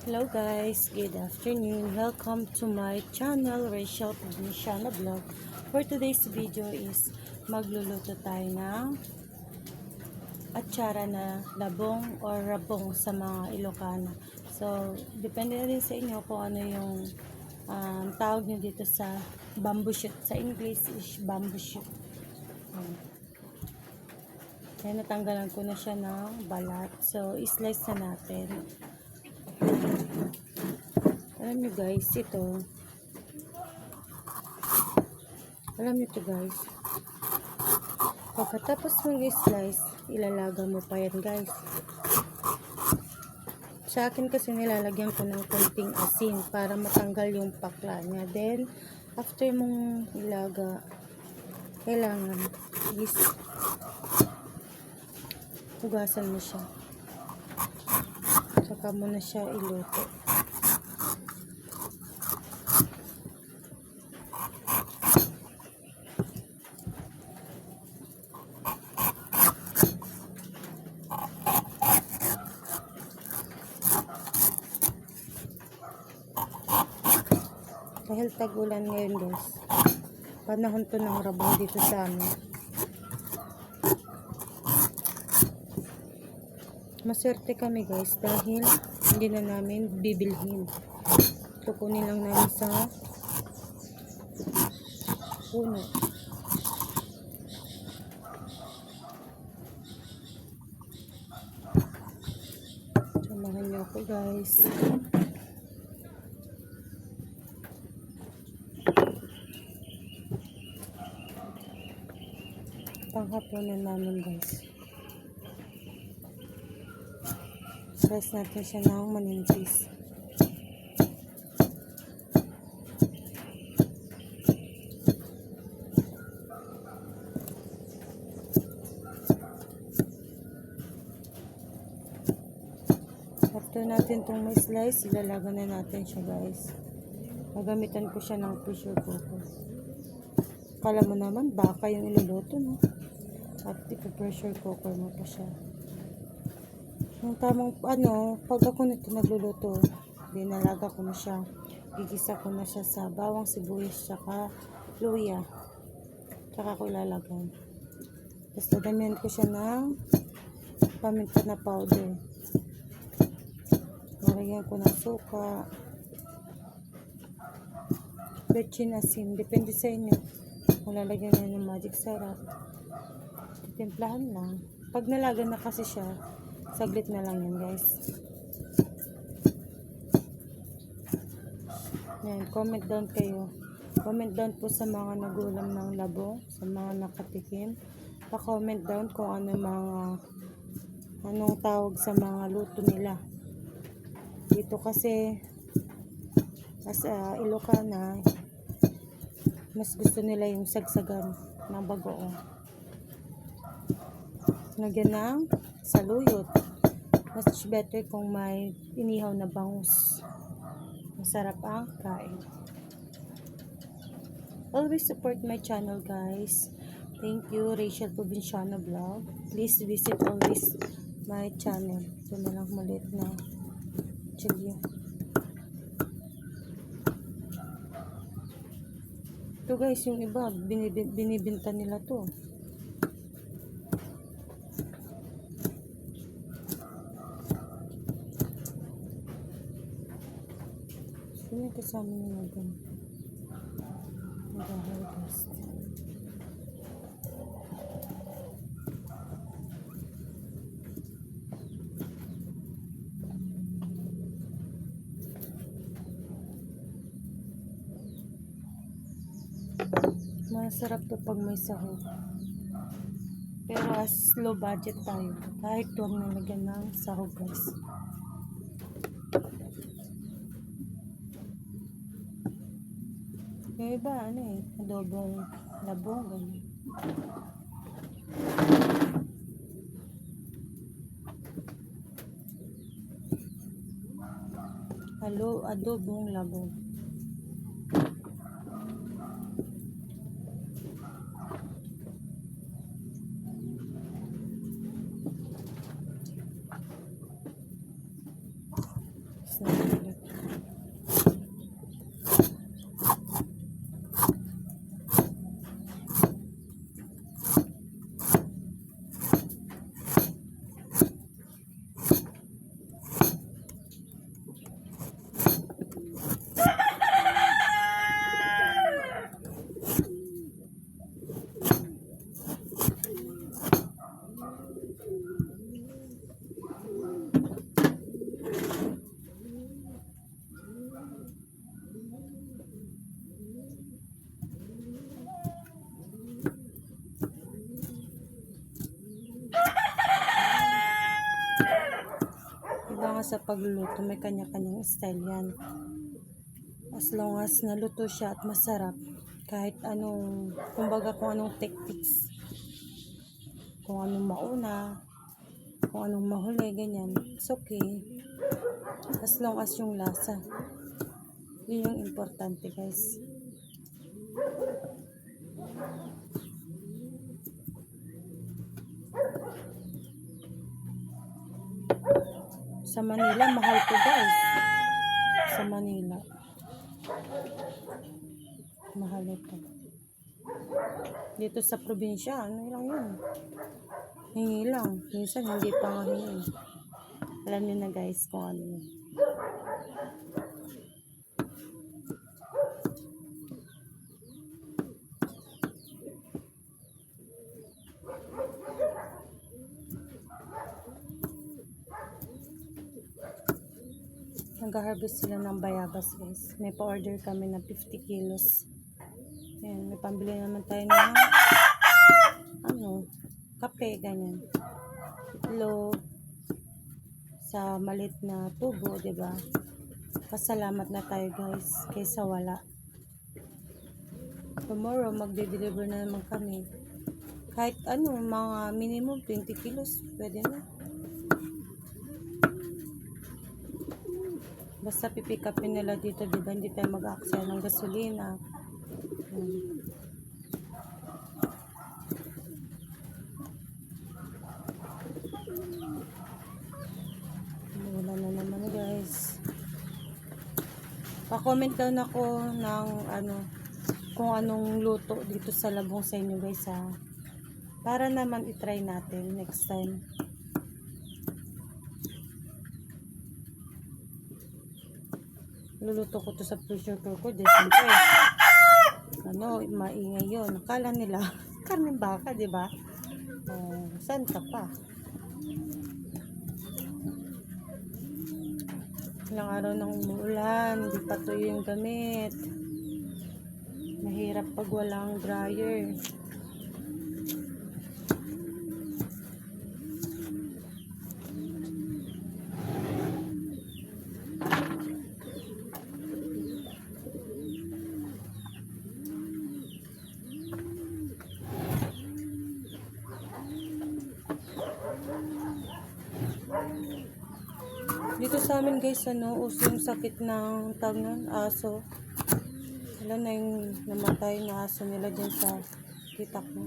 Hello guys, good afternoon. Welcome to my channel, Rachel Provinciana Vlog. For today's video is magluluto tayo ng atsara na labong or rabong sa mga Ilocano. So, depende na rin sa inyo kung ano yung tawag nyo dito sa bamboo shoot. Sa English is bamboo shoot. Kaya natanggalan ko na siya ng balat. So, islice na natin. Alam nyo guys, alam nyo to guys, pagkatapos mag-slice, ilalaga mo pa yan guys. Sa akin kasi nilalagyan ko ng konting asin para matanggal yung pakla niya. Then, after mong ilaga, kailangan is hugasan mo siya. Saka mo na siya iluto. Dahil tag-ulan ngayon guys, panahon to ng rabong dito sa amin. Maswerte kami guys dahil hindi na namin bibilhin. Tukunin lang namin sa puno. Samahan niyo ako guys. Panghapunan namin guys. Slice natin siya ng manintis. After natin itong may slice, ilalaga na natin siya guys. Gagamitan ko siya ng pressure cooker. Kala mo naman, baka yung iluluto, no? At ipa-pressure cooker mo pa siya. Yung tamang, pag ako nito nagluluto, dinalaga ko na siya. Gigisa ko na siya sa bawang sibuyas, tsaka luya. Tsaka ko ilalagay. Tapos dadamihan ko siya ng paminta na powder. Nalagyan ko ng suka. Betchin asin. Depende sa inyo. Kung lalagyan nyo ng magic syrup. Timplahan lang. Pag nalaga na kasi siya, saglit na lang yan guys. Yan, comment down kayo. Comment down po sa mga nagulam ng labong, sa mga nakatikim. Pa-comment down kung anong tawag sa mga luto nila. Dito kasi as Ilocana, mas gusto nila yung sagsagan ng bagoong. Lagyan ng saluyot. Mas better kung may inihaw na bangus. Masarap ang kain. Always support my channel guys. Thank you, Rachel Provinciana Vlog. Please visit always my channel. Ito na lang maliit na chili. Ito guys, yung iba, binibinta nila to. Sino kasama nyo na mag-harvest? Masarap to pag may sahog. Pero as low budget tayo, kahit huwag nalagyan ng sahog guys. Yung iba, adobo, labong, ganyan. Adobong labong. labas na ulit. Diba nga sa pagluluto, may kanya-kanyang style yan. As long as naluto siya at masarap, kahit anong, kumbaga kung anong techniques, kung anong mauna, kung anong mahuli, ganyan, it's okay. As long as yung lasa, yun yung importante guys. Sa Manila, mahal to guys. Sa Manila. Mahal ito. Dito sa probinsya, ano lang yun. Hingi lang. Minsan hindi pa nga hingi. Alam niyo na guys kung ano yun. Nag-harvest sila ng bayabas guys. May pa-order kami na 50 kilos. Ayan, may pambili naman tayo ng kape, ganyan. Itlog sa malit na tubo, diba? Pasalamat na tayo guys, kaysa wala. Tomorrow, magde-deliver na naman kami. Kahit mga minimum 20 kilos, pwede na. Basta pipick upin nila dito, diba? Hindi tayo mag-aaksaya ng gasolina. Wala na naman guys. Pa-comment down ako ng kung anong luto dito sa labong sa inyo guys ha. Para naman i-try natin next time. Luluto ko to sa pressure cooker. Siyempre, maingay yun. Akala nila, karneng baka, diba? Santa pa. Ilang araw nang umuulan, hindi pa tuyo yung gamit. Mahirap pag walang dryer. Dito sa amin guys, uso yung sakit ng tawag nun, aso. Wala na yung namatay na aso nila dyan sa kita ko.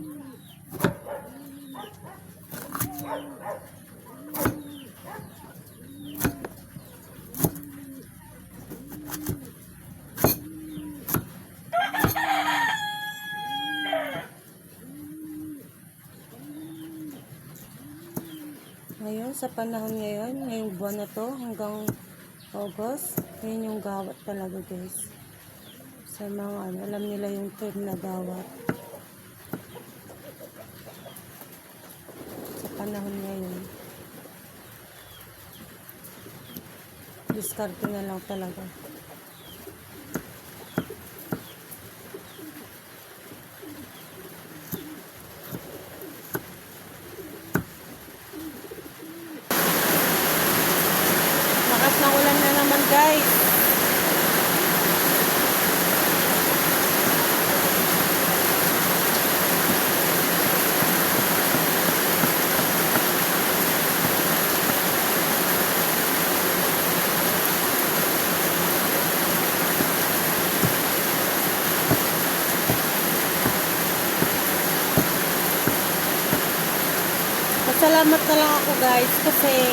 Ngayon, sa panahon ngayon, ngayong buwan na to, hanggang August, yun yung gawat talaga guys. Sa mga alam nila yung term na gawat. Sa panahon ngayon, diskarte na lang talaga. Lakas ng ulan na naman guys. Salamat na lang ako guys kasi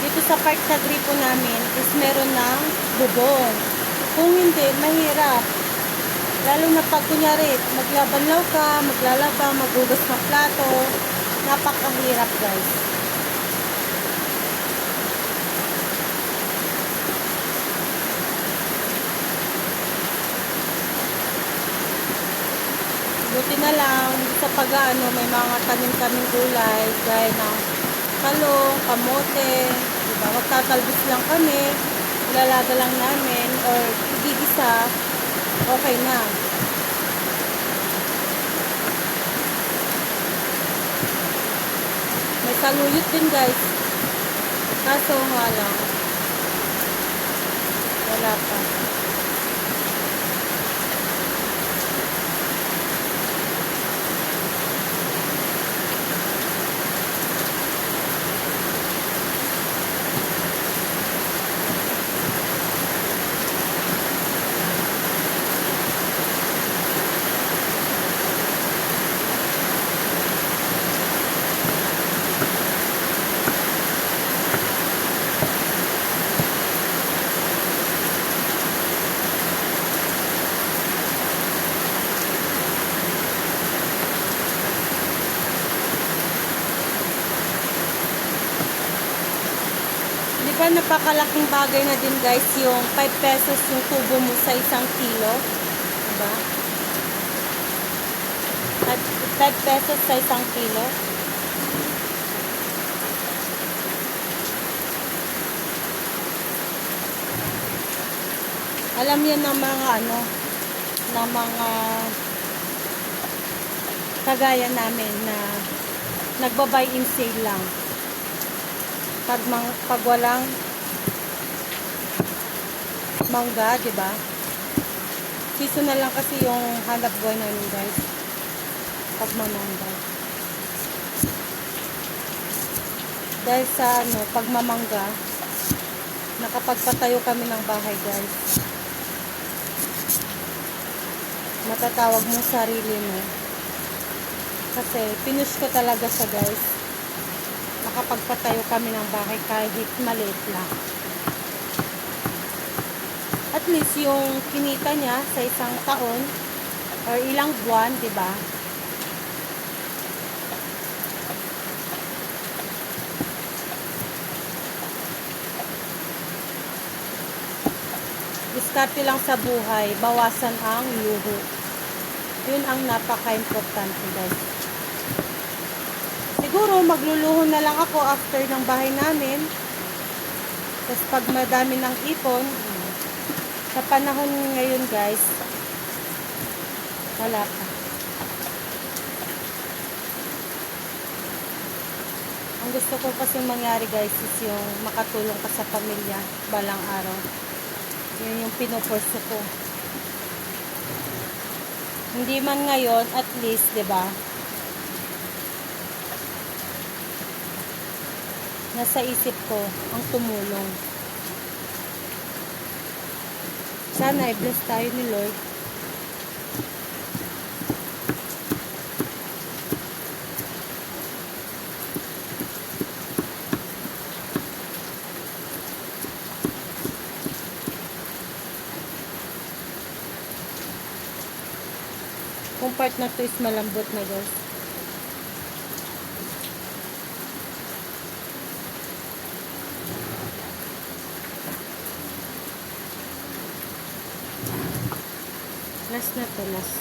dito sa part sa gripo namin is meron ng bubong. Kung hindi, mahirap. Lalo na pag kunyari, maglabanlaw ka, maglalaba, maghugas ng plato, napakahirap guys. Buti na lang, sa pag-ano, may mga tanim kaming gulay, gaya ng talong, kamote, diba? Magtatalbos lang kami, ilalaga lang namin, or igigisa, okay na. May saluyot din guys. Kaso nga lang, wala pa. Diba napakalaking bagay na din guys yung 5 pesos yung tubo mo sa 1 kilo, diba? 5 pesos sa 1 kilo. Alam yan ng mga ano, ng mga kagaya namin na nagba-buy in sale lang. Pag walang mangga, diba? Seasonal lang kasi yung hanap buhay namin guys. Pagmamangga. Dahil sa ano, pagmamangga, nakapagpatayo kami ng bahay guys. Matatawag mo sarili mo. Kasi pinush ko talaga siya guys. Nakapagpatayo kami ng bahay kahit maliit lang. At least yung kinita niya sa 1 taon or ilang buwan, diba? Diskarte lang sa buhay, bawasan ang luho. Yun ang napaka-importante guys. Siguro magluluho na lang ako after ng bahay namin. Tapos pag madami ng ipon, sa panahon ngayon guys, wala pa. Ang gusto ko kasi mangyari guys is yung makatulong ka sa pamilya balang araw. Yun yung pinupurso ko. Hindi man ngayon, at least, diba? Nasa isip ko ang tumulong. Sana i-bless tayo ni Lord. Kung part na to is malambot na guys. Last na to, last.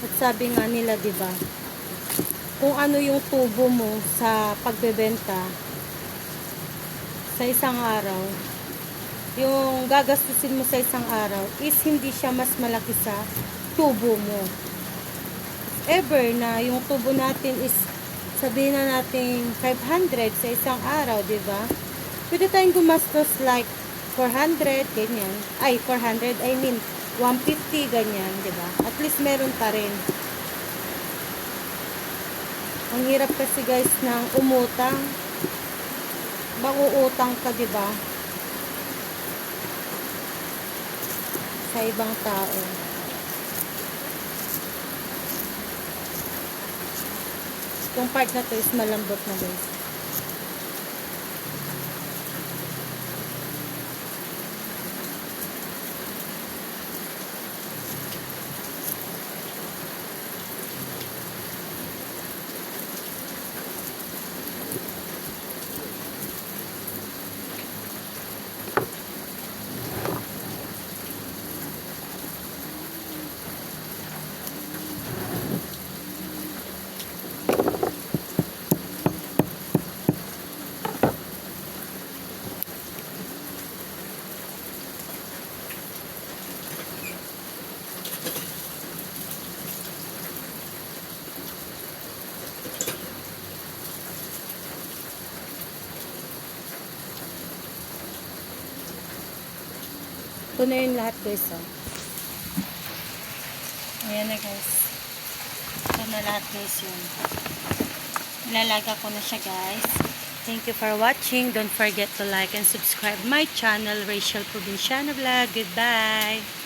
At sabi nga nila, diba, kung ano yung tubo mo sa pagbebenta sa 1 araw, yung gagastusin mo sa 1 araw is hindi siya mas malaki sa tubo mo. If ever na yung tubo natin is sabihin na natin 500 sa 1 araw, diba? Pwede tayong gumastos like 400, ganyan. Ay, 400, I mean, 150, ganyan, diba? At least meron pa rin. Ang hirap kasi guys ng umutang. Mag-uutang ka, diba? Sa ibang tao. Itong part na to is malambot na guys. Ito na yung lahat guys. Oh. Ayan na guys. Ito na lahat guys yun. Ilalaga ko na siya guys. Thank you for watching. Don't forget to like and subscribe my channel, Rachel Provinciano Vlog. Goodbye!